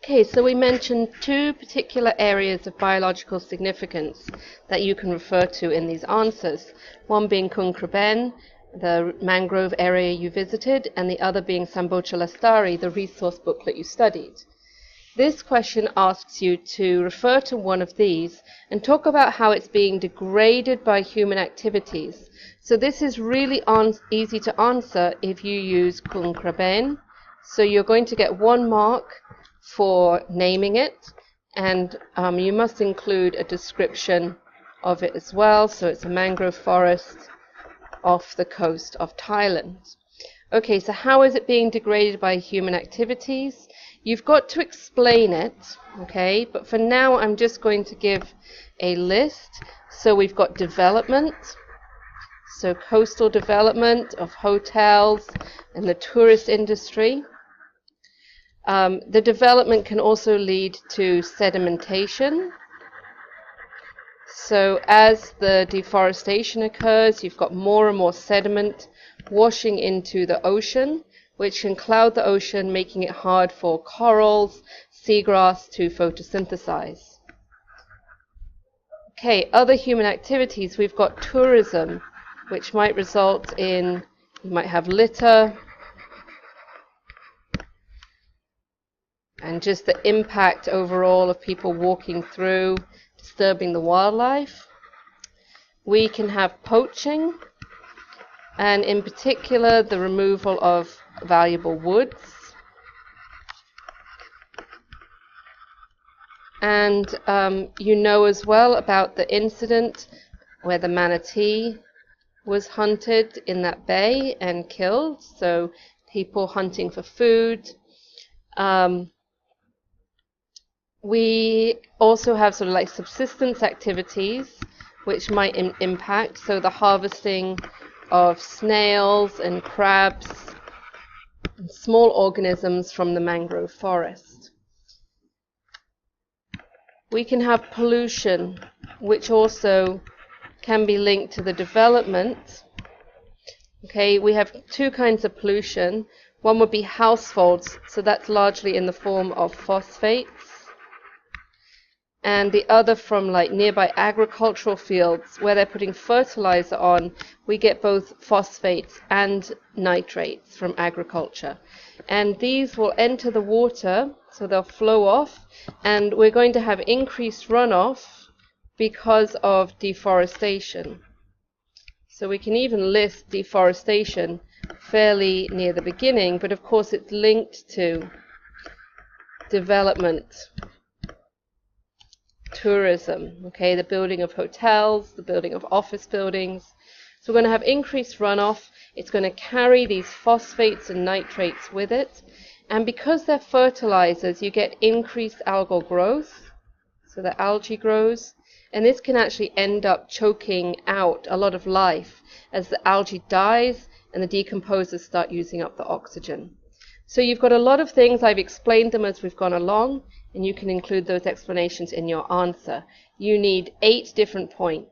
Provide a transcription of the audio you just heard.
Okay, so we mentioned two particular areas of biological significance that you can refer to in these answers. One being Q3b, the mangrove area you visited, and the other being Sambocha Lestari, the resource booklet you studied. This question asks you to refer to one of these and talk about how it's being degraded by human activities. So this is really easy to answer if you use Q3b. So you're going to get 1 mark for naming it, and you must include a description of it as well. So it's a mangrove forest off the coast of Thailand. Okay, so how is it being degraded by human activities? You've got to explain it, okay, but for now I'm just going to give a list. So we've got development, so coastal development of hotels and the tourist industry. The development can also lead to sedimentation. So as the deforestation occurs, you've got more and more sediment washing into the ocean, which can cloud the ocean, making it hard for corals, seagrass to photosynthesize. Okay, other human activities, we've got tourism, which might result in, you might have litter, and just the impact overall of people walking through, disturbing the wildlife. We can have poaching, and in particular the removal of valuable woods. And you know as well about the incident where the manatee was hunted in that bay and killed, so people hunting for food. We also have sort of like subsistence activities which might impact, so the harvesting of snails and crabs and small organisms from the mangrove forest. We can have pollution, which also can be linked to the development. Okay, we have two kinds of pollution. One would be households, so that's largely in the form of phosphates. And the other from like nearby agricultural fields where they're putting fertilizer on, we get both phosphates and nitrates from agriculture. And these will enter the water, so they'll flow off, and we're going to have increased runoff because of deforestation. So we can even list deforestation fairly near the beginning, but of course it's linked to development, tourism, okay, the building of hotels, the building of office buildings. So we're going to have increased runoff. It's going to carry these phosphates and nitrates with it, and because they're fertilizers, you get increased algal growth, so the algae grows, and this can actually end up choking out a lot of life as the algae dies and the decomposers start using up the oxygen. So you've got a lot of things. I've explained them as we've gone along, and you can include those explanations in your answer. You need 8 different points.